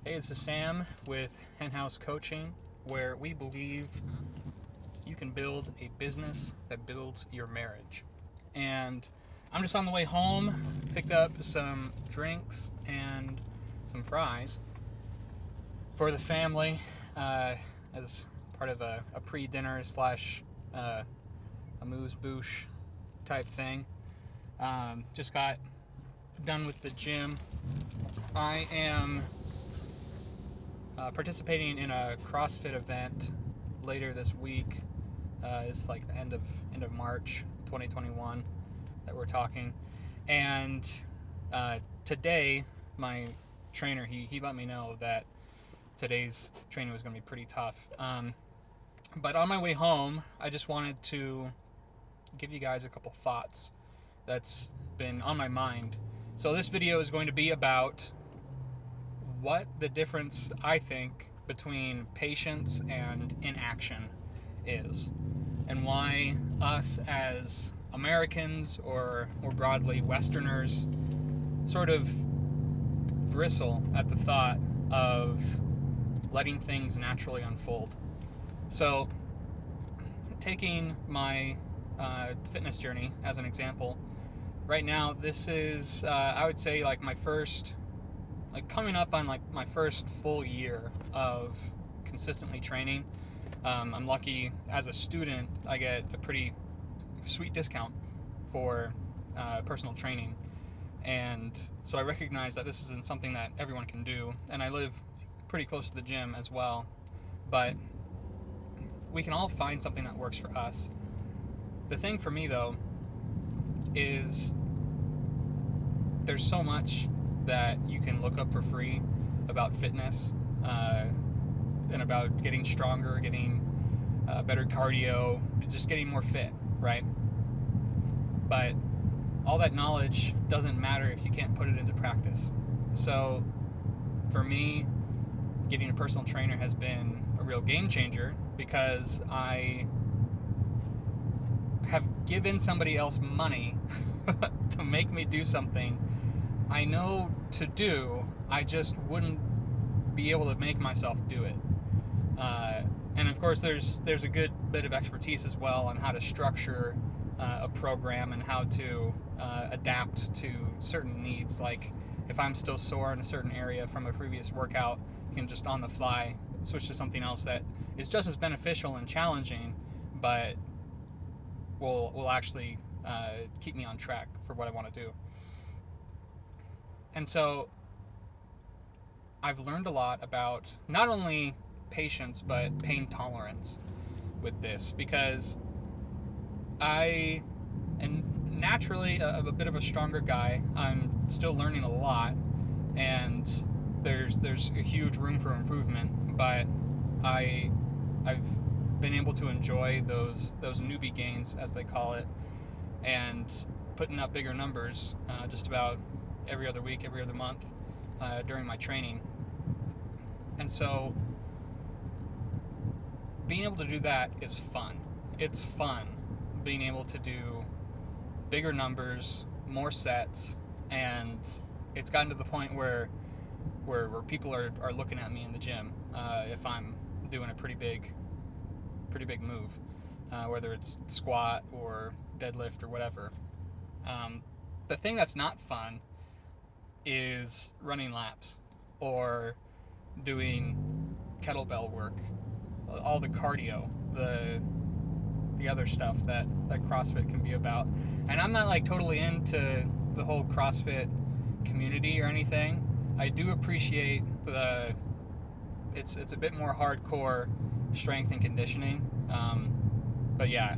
Hey, this is Sam with Henhouse Coaching, where we believe you can build a business that builds your marriage. And I'm just on the way home, picked up some drinks and some fries for the family as part of a pre-dinner slash amuse-bouche type thing. Just got done with the gym. I am participating in a CrossFit event later this week. It's like the end of March 2021 that we're talking. And today, my trainer, he let me know that today's training was going to be pretty tough. But on my way home, I just wanted to give you guys a couple thoughts that's been on my mind. So this video is going to be about what the difference, I think, between patience and inaction is, and why us as Americans, or more broadly Westerners, sort of bristle at the thought of letting things naturally unfold. So, taking my fitness journey as an example, right now this is, I would say, like coming up on like my first full year of consistently training. I'm lucky as a student, I get a pretty sweet discount for personal training. And so I recognize that this isn't something that everyone can do. And I live pretty close to the gym as well. But we can all find something that works for us. The thing for me, though, is there's so much that you can look up for free about fitness and about getting stronger, getting better cardio, just getting more fit, right? But all that knowledge doesn't matter if you can't put it into practice. So for me, getting a personal trainer has been a real game changer, because I have given somebody else money to make me do something I know to do. I just wouldn't be able to make myself do it. And of course, there's a good bit of expertise as well on how to structure a program and how to adapt to certain needs. Like if I'm still sore in a certain area from a previous workout, you can just on the fly switch to something else that is just as beneficial and challenging, but will actually keep me on track for what I want to do. And so I've learned a lot about not only patience but pain tolerance with this, because I am naturally a bit of a stronger guy. I'm still learning a lot, and there's a huge room for improvement, but I've been able to enjoy those newbie gains, as they call it, and putting up bigger numbers just about every other week, every other month during my training. And so being able to do that is fun. It's fun being able to do bigger numbers, more sets, and it's gotten to the point where people are looking at me in the gym if I'm doing a pretty big move, whether it's squat or deadlift or whatever. The thing that's not fun is running laps or doing kettlebell work, all the cardio, the other stuff that CrossFit can be about. And I'm not like totally into the whole CrossFit community or anything. I do appreciate it's a bit more hardcore strength and conditioning. But yeah,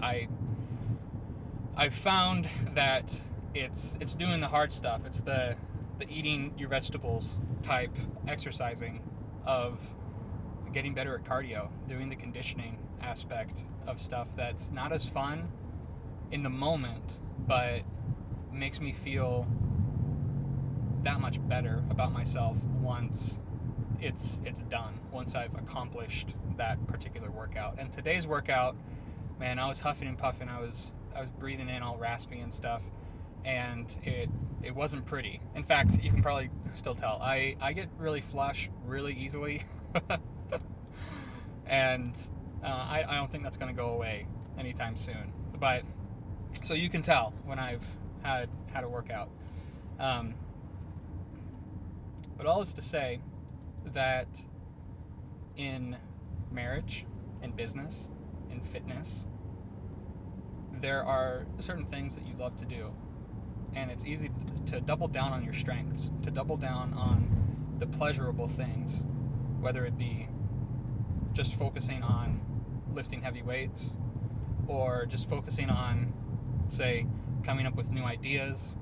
I've found that it's doing the hard stuff. It's the eating your vegetables type exercising of getting better at cardio, doing the conditioning aspect of stuff that's not as fun in the moment, but makes me feel that much better about myself once it's done, once I've accomplished that particular workout. And today's workout, man, I was huffing and puffing. I was breathing in all raspy and stuff, and it wasn't pretty. In fact, you can probably still tell. I get really flushed really easily, and I don't think that's going to go away anytime soon. But so you can tell when I've had a workout. But all is to say that in marriage, in business, in fitness, there are certain things that you love to do. And it's easy to double down on your strengths, to double down on the pleasurable things, whether it be just focusing on lifting heavy weights, or just focusing on, say, coming up with new ideas,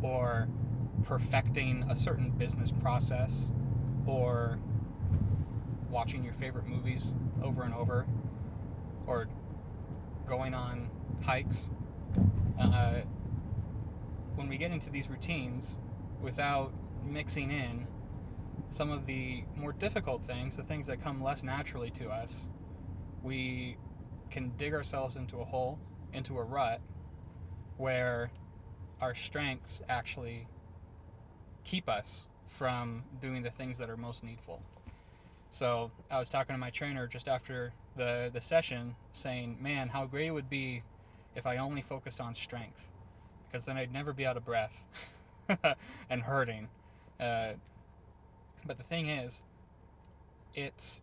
or perfecting a certain business process, or watching your favorite movies over and over, or going on hikes. When we get into these routines without mixing in some of the more difficult things, the things that come less naturally to us, we can dig ourselves into a hole, into a rut, where our strengths actually keep us from doing the things that are most needful. So I was talking to my trainer just after the session, saying, man, how great it would be if I only focused on strength, because then I'd never be out of breath and hurting. But the thing is, it's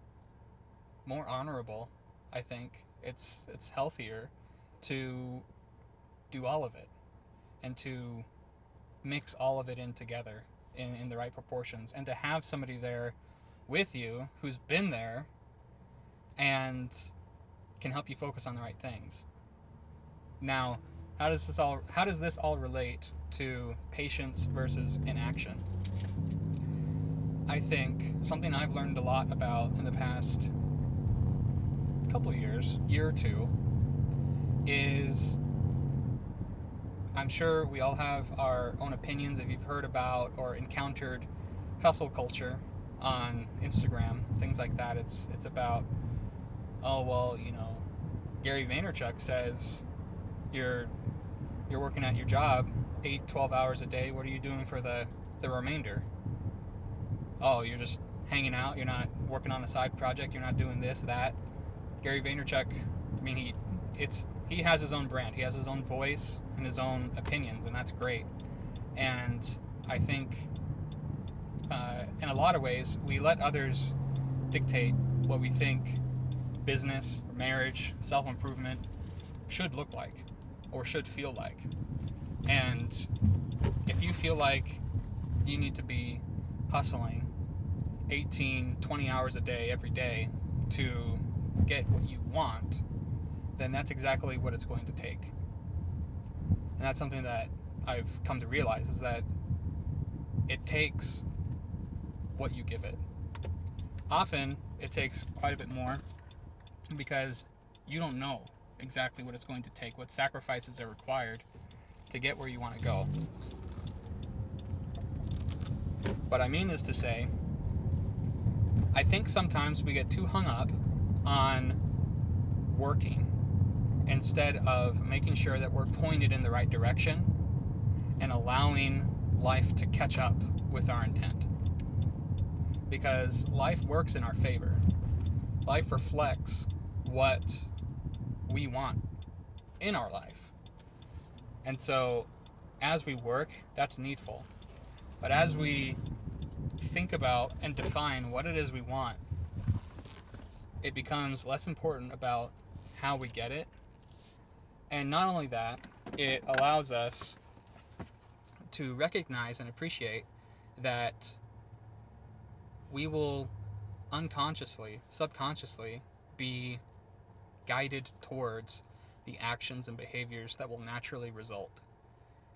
more honorable, I think. It's healthier to do all of it and to mix all of it in together in the right proportions, and to have somebody there with you who's been there and can help you focus on the right things. Now, how does this all relate to patience versus inaction? I think something I've learned a lot about in the past couple years, year or two, is, I'm sure we all have our own opinions if you've heard about or encountered hustle culture on Instagram, things like that. It's about, oh, well, Gary Vaynerchuk says you're working at your job 8-12 hours a day. What are you doing for the remainder? Oh, you're just hanging out. You're not working on a side project. You're not doing this, that. Gary Vaynerchuk, I mean, he has his own brand. He has his own voice and his own opinions, and that's great. And I think in a lot of ways, we let others dictate what we think business, marriage, self-improvement should look like or should feel like. And if you feel like you need to be hustling 18, 20 hours a day every day to get what you want, then that's exactly what it's going to take. And that's something that I've come to realize, is that it takes what you give it. Often it takes quite a bit more, because you don't know exactly what it's going to take, what sacrifices are required to get where you want to go. What I mean is to say, I think sometimes we get too hung up on working instead of making sure that we're pointed in the right direction and allowing life to catch up with our intent. Because life works in our favor. Life reflects what we want in our life. And so as we work, that's needful. But as we think about and define what it is we want, it becomes less important about how we get it. And not only that, it allows us to recognize and appreciate that we will unconsciously, subconsciously be guided towards the actions and behaviors that will naturally result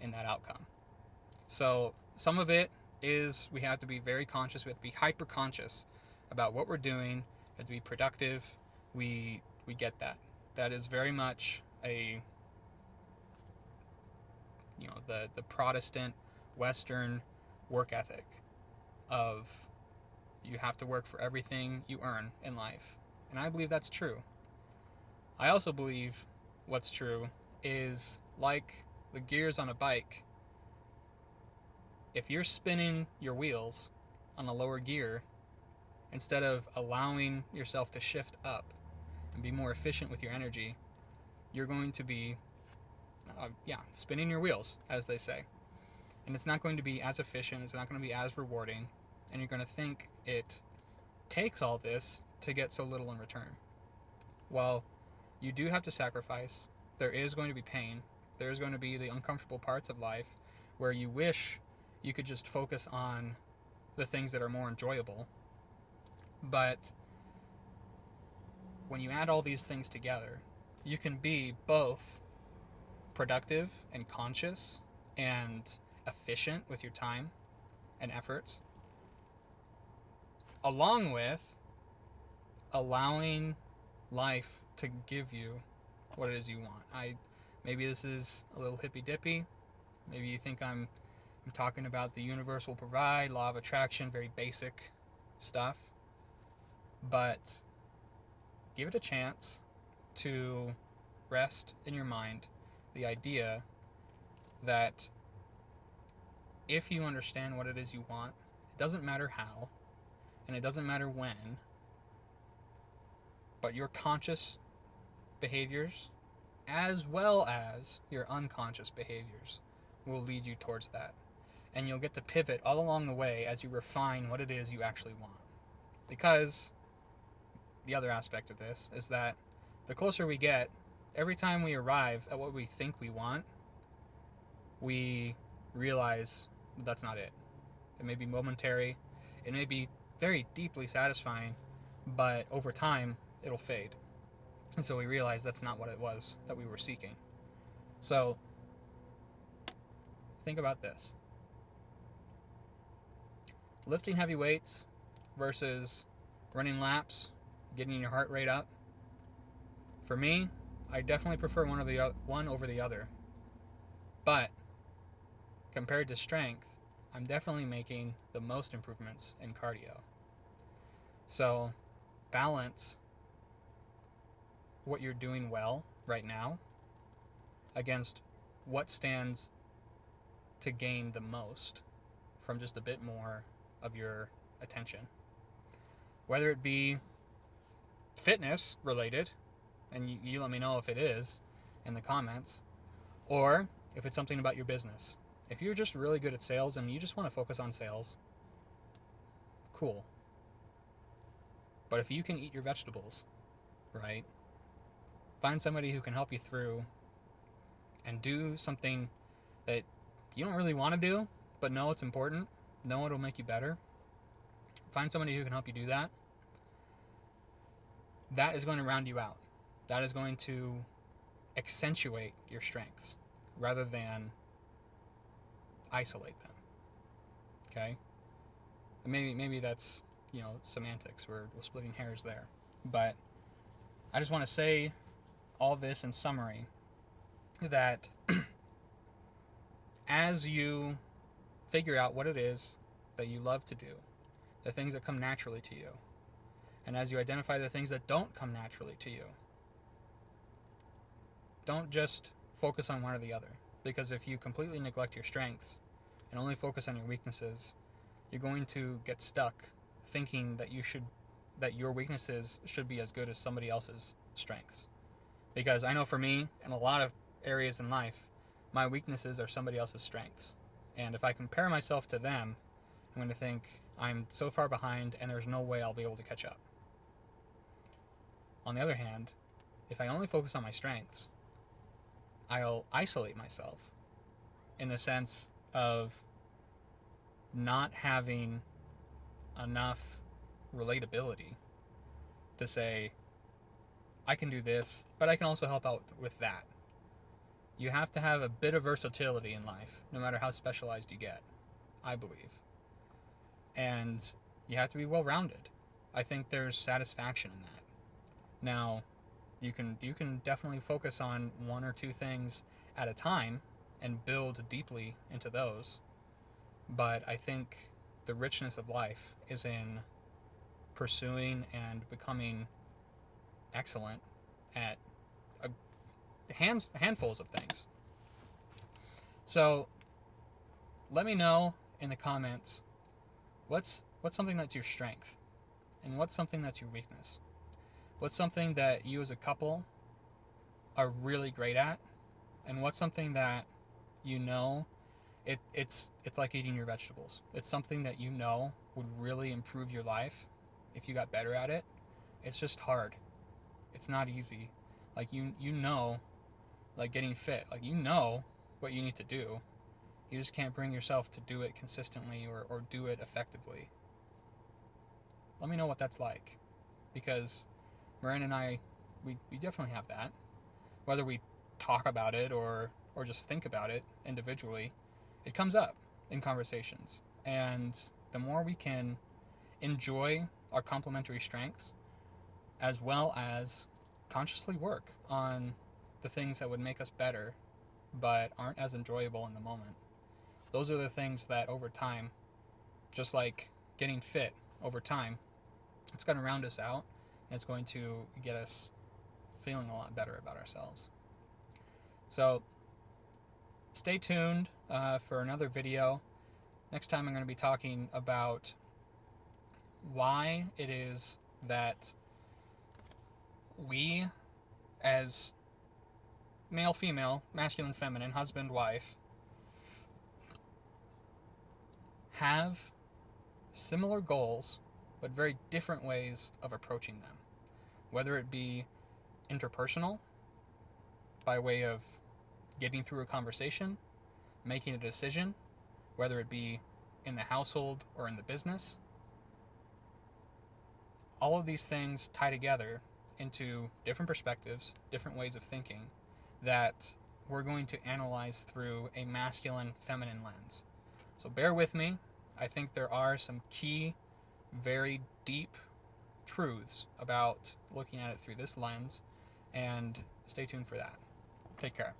in that outcome. So some of it is we have to be very conscious, we have to be hyper conscious about what we're doing, we have to be productive. We get that. That is very much a, the Protestant Western work ethic of you have to work for everything you earn in life. And I believe that's true. I also believe what's true is, like the gears on a bike, if you're spinning your wheels on a lower gear, instead of allowing yourself to shift up and be more efficient with your energy, you're going to be, spinning your wheels, as they say. And it's not going to be as efficient, it's not going to be as rewarding, and you're going to think it takes all this to get so little in return. Well, you do have to sacrifice. There is going to be pain. There is going to be the uncomfortable parts of life where you wish you could just focus on the things that are more enjoyable. But when you add all these things together, you can be both productive and conscious and efficient with your time and efforts, along with allowing life to give you what it is you want. Maybe this is a little hippy dippy. Maybe you think I'm talking about the universe will provide, law of attraction, very basic stuff. But give it a chance to rest in your mind the idea that if you understand what it is you want, it doesn't matter how, and it doesn't matter when, but your conscious behaviors as well as your unconscious behaviors will lead you towards that. And you'll get to pivot all along the way as you refine what it is you actually want. Because the other aspect of this is that the closer we get, every time we arrive at what we think we want, we realize that's not it. It may be momentary, it may be very deeply satisfying, but over time, it'll fade. And so we realize that's not what it was that we were seeking. So, think about this. Lifting heavy weights versus running laps, getting your heart rate up. For me, I definitely prefer one over the other. But compared to strength, I'm definitely making the most improvements in cardio. So, balance what you're doing well right now against what stands to gain the most from just a bit more of your attention. Whether it be fitness related, and you let me know if it is in the comments, or if it's something about your business. If you're just really good at sales and you just want to focus on sales, cool. But if you can eat your vegetables, right? Find somebody who can help you through and do something that you don't really want to do, but know it's important, know it'll make you better. Find somebody who can help you do that. That is going to round you out. That is going to accentuate your strengths rather than isolate them. Okay? And maybe that's, semantics. We're splitting hairs there. But I just want to say all this in summary that as you figure out what it is that you love to do, the things that come naturally to you, and as you identify the things that don't come naturally to you, don't just focus on one or the other. Because if you completely neglect your strengths and only focus on your weaknesses, you're going to get stuck thinking that your weaknesses should be as good as somebody else's strengths. Because I know for me, in a lot of areas in life, my weaknesses are somebody else's strengths. And if I compare myself to them, I'm going to think I'm so far behind and there's no way I'll be able to catch up. On the other hand, if I only focus on my strengths, I'll isolate myself in the sense of not having enough relatability to say, I can do this, but I can also help out with that. You have to have a bit of versatility in life, no matter how specialized you get, I believe. And you have to be well-rounded. I think there's satisfaction in that. Now, you can definitely focus on one or two things at a time and build deeply into those. But I think the richness of life is in pursuing and becoming excellent at handfuls of things. So let me know in the comments what's something that's your strength and what's something that's your weakness. What's something that you as a couple are really great at, and what's something that you know it's like eating your vegetables. It's something that you know would really improve your life if you got better at it. It's just hard. It's not easy. Like you know, like getting fit, like you know what you need to do. You just can't bring yourself to do it consistently or do it effectively. Let me know what that's like, because Miranda and I, we definitely have that. Whether we talk about it or just think about it individually, it comes up in conversations. And the more we can enjoy our complementary strengths, as well as consciously work on the things that would make us better but aren't as enjoyable in the moment, those are the things that over time, just like getting fit over time, it's going to round us out and it's going to get us feeling a lot better about ourselves. So stay tuned for another video. Next time I'm going to be talking about why it is that we, as male, female, masculine, feminine, husband, wife, have similar goals but very different ways of approaching them. Whether it be interpersonal, by way of getting through a conversation, making a decision, whether it be in the household or in the business. All of these things tie together into different perspectives, different ways of thinking that we're going to analyze through a masculine, feminine lens. So bear with me. I think there are some key, very deep truths about looking at it through this lens, and stay tuned for that. Take care.